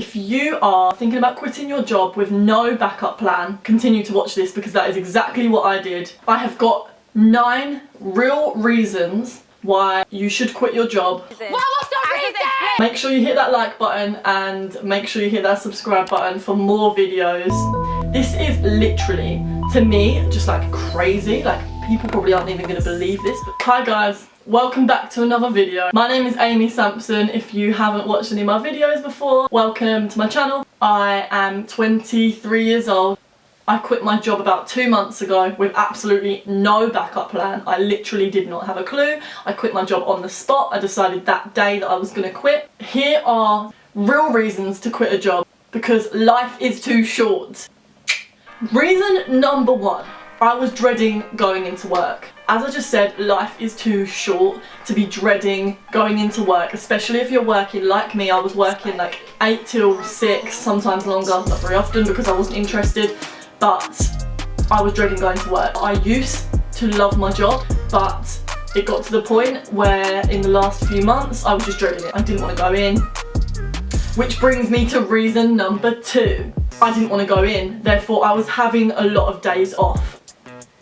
If you are thinking about quitting your job with no backup plan, continue to watch this because that is exactly what I did. I have got 9 real reasons why you should quit your job. Make sure you hit that like button and make sure you hit that subscribe button for more videos. This is literally, to me, just like crazy. Like, people probably aren't even gonna believe this. But hi guys, welcome back to another video. My name is Amy Sampson. If you haven't watched any of my videos before, welcome to my channel. I am 23 years old. I quit my job about 2 months ago with absolutely no backup plan. I literally did not have a clue. I quit my job on the spot. I decided that day that I was gonna quit. Here are real reasons to quit a job, because life is too short. Reason number 1, I was dreading going into work. As I just said, life is too short to be dreading going into work, especially if you're working like me. I was working like 8 till 6, sometimes longer, not very often because I wasn't interested. But I was dreading going to work. I used to love my job, but it got to the point where in the last few months I was just dreading it. I didn't want to go in. Which brings me to reason number 2. I didn't want to go in, therefore I was having a lot of days off.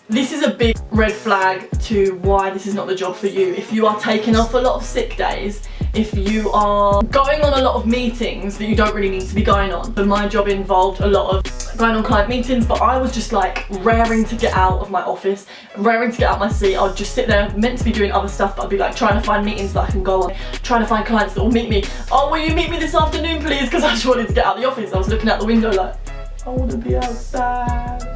This is a big red flag to why this is not the job for you. If you are taking off a lot of sick days, if you are going on a lot of meetings that you don't really need to be going on. But my job involved a lot of going on client meetings, but I was just like raring to get out of my office, raring to get out my seat. I'd just sit there, meant to be doing other stuff, but I'd be like trying to find meetings that I can go on, trying to find clients that will meet me. Oh, will you meet me this afternoon please? Because I just wanted to get out of the office. I was looking out the window like, I want to be outside.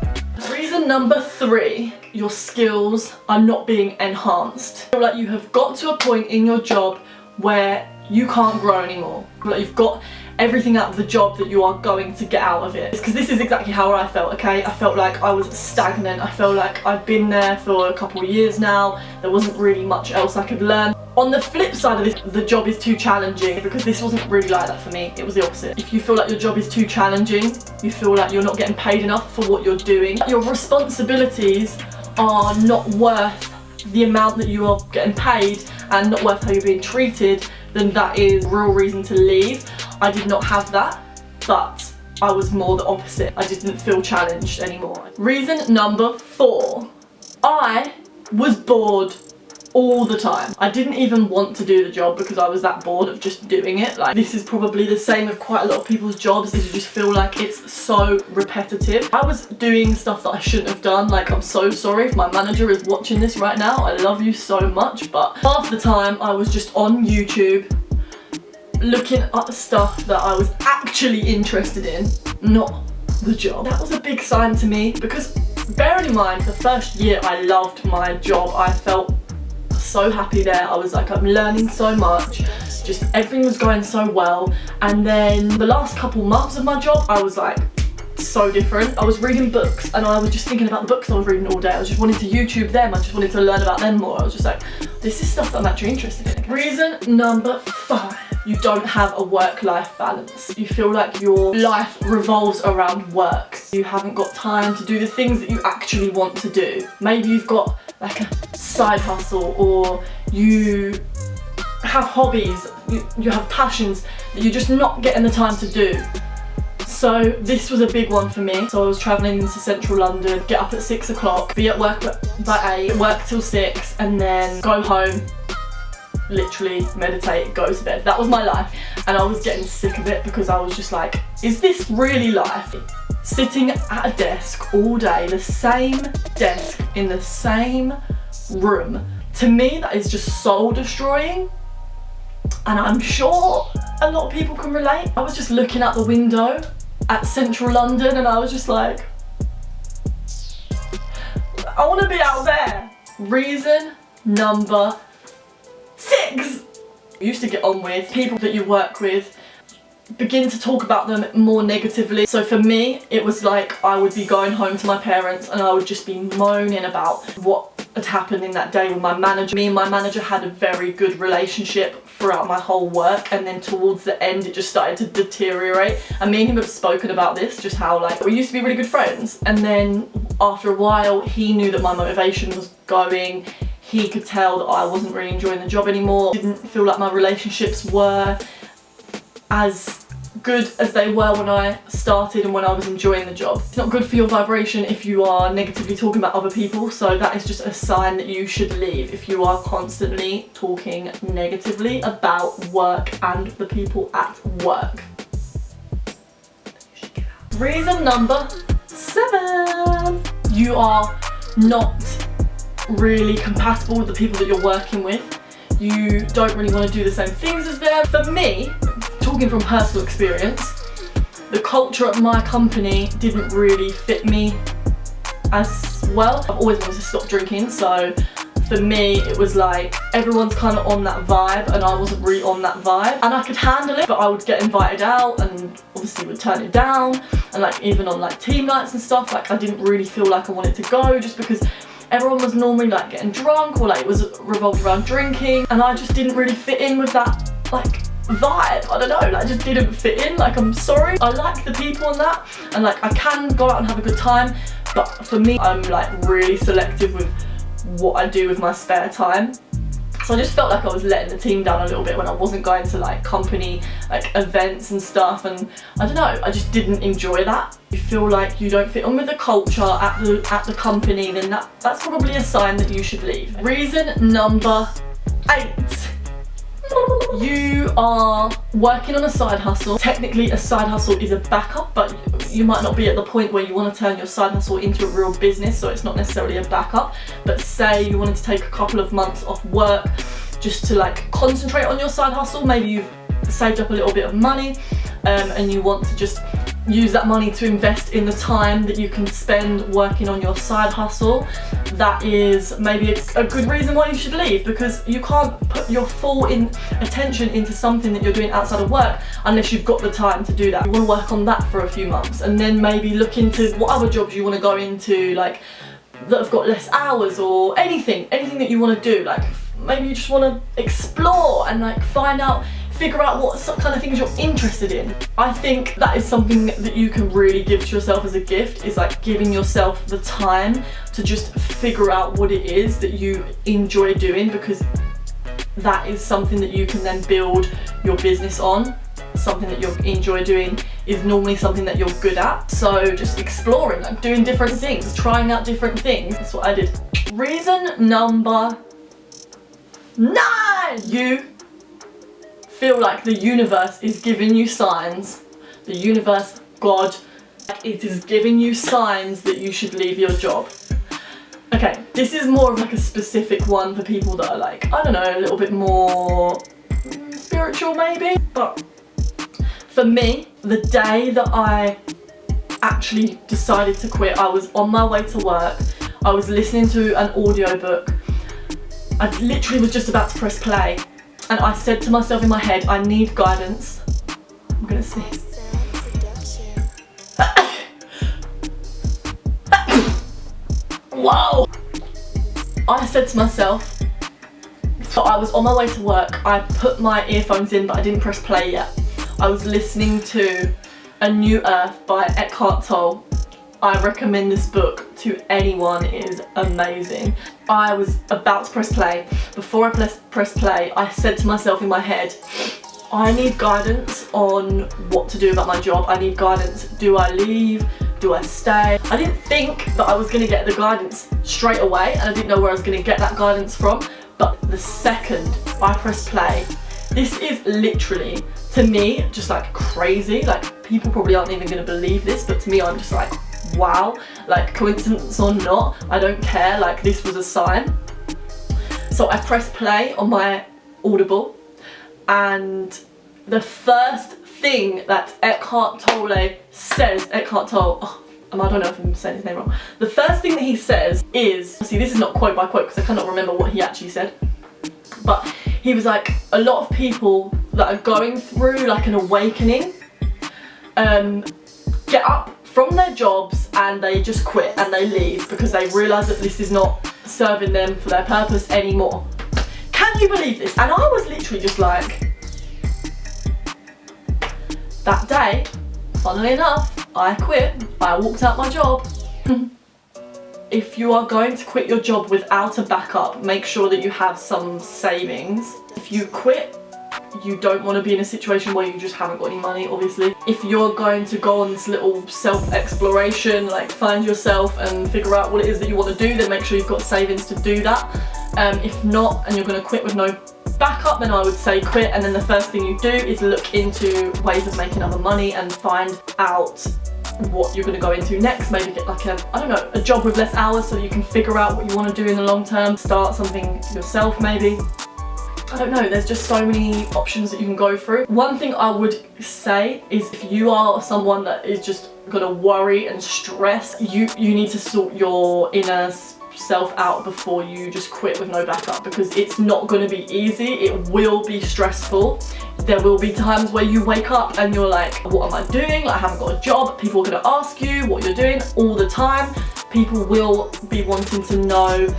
Reason number 3, your skills are not being enhanced. I feel like you have got to a point in your job where you can't grow anymore. Like you've got everything out of the job that you are going to get out of it. Because this is exactly how I felt, okay? I felt like I was stagnant. I felt like I'd been there for a couple of years now. There wasn't really much else I could learn. On the flip side of this, the job is too challenging, because this wasn't really like that for me. It was the opposite. If you feel like your job is too challenging, you feel like you're not getting paid enough for what you're doing, your responsibilities are not worth the amount that you are getting paid and not worth how you're being treated, then that is a real reason to leave. I did not have that, but I was more the opposite. I didn't feel challenged anymore. Reason number 4, I was bored all the time. I didn't even want to do the job because I was that bored of just doing it. Like, this is probably the same with quite a lot of people's jobs, is you just feel like it's so repetitive. I was doing stuff that I shouldn't have done. Like, I'm so sorry if my manager is watching this right now. I love you so much, but half the time I was just on YouTube looking up stuff that I was actually interested in, not the job. That was a big sign to me, because bearing in mind the first year I loved my job. I felt so happy there. I was like, I'm learning so much, just everything was going so well. And then the last couple months of my job, I was like so different. I was reading books and I was just thinking about the books I was reading all day. I was just wanting to YouTube them. I just wanted to learn about them more. I was just like, this is stuff that I'm actually interested in. Reason number 5, you don't have a work-life balance. You feel like your life revolves around work. You haven't got time to do the things that you actually want to do. Maybe you've got like a side hustle, or you have hobbies, you have passions that you're just not getting the time to do. So this was a big one for me. So I was travelling into central London, get up at 6 o'clock, be at work by 8, work till 6, and then go home, literally meditate, go to bed. That was my life, and I was getting sick of it because I was just like, is this really life? Sitting at a desk all day, the same desk in the same room. To me, that is just soul destroying, and I'm sure a lot of people can relate. I was just looking out the window at central London and I was just like, I want to be out there. Reason number 6. You used to get on with people that you work with, begin to talk about them more negatively. So for me, it was like I would be going home to my parents and I would just be moaning about what had happened in that day with my manager. Me and my manager had a very good relationship throughout my whole work, and then towards the end it just started to deteriorate. And me and him have spoken about this, just how like we used to be really good friends, and then after a while he knew that my motivation was going. He could tell that I wasn't really enjoying the job anymore. Didn't feel like my relationships were as good as they were when I started and when I was enjoying the job. It's not good for your vibration if you are negatively talking about other people, so that is just a sign that you should leave if you are constantly talking negatively about work and the people at work. Reason number 7. You are not really compatible with the people that you're working with. You don't really want to do the same things as them. For me, talking from personal experience, the culture at my company didn't really fit me as well. I've always wanted to stop drinking, so for me it was like everyone's kind of on that vibe and I wasn't really on that vibe, and I could handle it, but I would get invited out and obviously would turn it down, and like even on like team nights and stuff, like I didn't really feel like I wanted to go just because everyone was normally like getting drunk or like it was revolved around drinking, and I just didn't really fit in with that like vibe. I don't know, like, I just didn't fit in. Like, I'm sorry, I like the people and that, and like I can go out and have a good time, but for me I'm like really selective with what I do with my spare time. So I just felt like I was letting the team down a little bit when I wasn't going to like company like events and stuff, and I don't know, I just didn't enjoy that. If you feel like you don't fit on with the culture at the company, then that's probably a sign that you should leave. Reason number 8. You are working on a side hustle. Technically a side hustle is a backup, but you might not be at the point where you want to turn your side hustle into a real business, so it's not necessarily a backup. But say you wanted to take a couple of months off work just to like concentrate on your side hustle. Maybe you've saved up a little bit of money and you want to just use that money to invest in the time that you can spend working on your side hustle. That is maybe a good reason why you should leave, because you can't put your full attention into something that you're doing outside of work unless you've got the time to do that. You want to work on that for a few months and then maybe look into what other jobs you want to go into, like that have got less hours, or anything that you want to do. Like maybe you just want to explore and like figure out what kind of things you're interested in. I think that is something that you can really give to yourself as a gift, is like giving yourself the time to just figure out what it is that you enjoy doing, because that is something that you can then build your business on. Something that you enjoy doing is normally something that you're good at. So just exploring, like doing different things, trying out different things. That's what I did. Reason number 9. You feel like the universe is giving you signs. The universe, God, it is giving you signs that you should leave your job. Okay, this is more of like a specific one for people that are like, I don't know, a little bit more spiritual maybe. But for me, the day that I actually decided to quit, I was on my way to work. I was listening to an audiobook. I literally was just about to press play. And I said to myself in my head, I need guidance. I'm gonna sneeze. Whoa! I said to myself, so I was on my way to work, I put my earphones in but I didn't press play yet. I was listening to A New Earth by Eckhart Tolle. I recommend this book to anyone, it is amazing. I was about to press play. Before I pressed play, I said to myself in my head, I need guidance on what to do about my job. I need guidance. Do I leave? Do I stay? I didn't think that I was going to get the guidance straight away, and I didn't know where I was going to get that guidance from. But the second I pressed play, this is literally, to me, just like crazy. Like, people probably aren't even going to believe this, but to me, I'm just like, wow, like coincidence or not, I don't care, like this was a sign. So I pressed play on my Audible, and the first thing that Eckhart Tolle says, I don't know if I'm saying his name wrong. The first thing that he says is, see, this is not quote by quote because I cannot remember what he actually said, but he was like, a lot of people that are going through like an awakening get up from their jobs and they just quit and they leave because they realise that this is not serving them for their purpose anymore. Can you believe this? And I was literally just like, that day, funnily enough, I quit. I walked out my job. If you are going to quit your job without a backup, make sure that you have some savings. If you quit you don't want to be in a situation where you just haven't got any money, obviously. If you're going to go on this little self-exploration, like find yourself and figure out what it is that you want to do, then make sure you've got savings to do that. If not, and you're going to quit with no backup, then I would say quit, and then the first thing you do is look into ways of making other money and find out what you're going to go into next. Maybe get like a job with less hours so that you can figure out what you want to do in the long term. Start something yourself maybe. I don't know, there's just so many options that you can go through. One thing I would say is if you are someone that is just gonna worry and stress, you need to sort your inner self out before you just quit with no backup, because it's not going to be easy. It will be stressful. There will be times where you wake up and you're like, what am I doing? Like, I haven't got a job. People are going to ask you what you're doing all the time. People will be wanting to know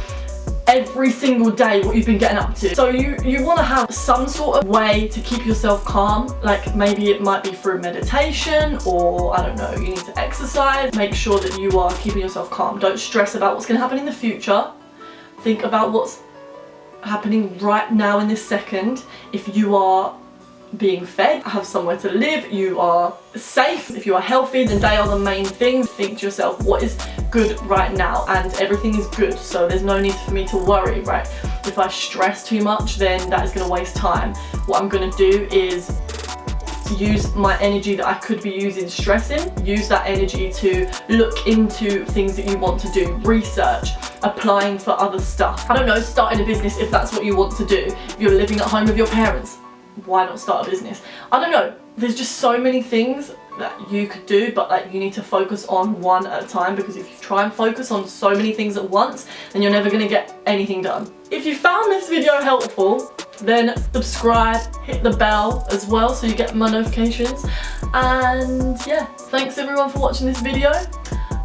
every single day what you've been getting up to. So you want to have some sort of way to keep yourself calm. Like maybe it might be through meditation, or I don't know, you need to exercise. Make sure that you are keeping yourself calm. Don't stress about what's going to happen in the future. Think about what's happening right now in this second. If you are being fed, have somewhere to live, you are safe, if you are healthy, then they are the main things. Think to yourself, what is good right now? And everything is good, so there's no need for me to worry, right? If I stress too much, then that is going to waste time. What I'm going to do is use my energy that I could be using stressing, use that energy to look into things that you want to do, research, applying for other stuff. I don't know, starting a business if that's what you want to do. If you're living at home with your parents, why not start a business? I don't know, there's just so many things that you could do, but like you need to focus on one at a time, because if you try and focus on so many things at once, then you're never going to get anything done. If you found this video helpful, then subscribe, hit the bell as well so you get my notifications, and yeah, thanks everyone for watching this video.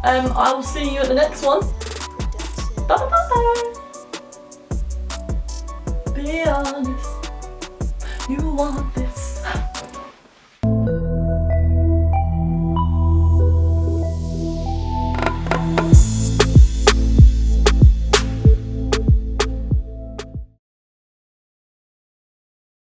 I will see you at the next one. Bye bye. Be honest. You want this.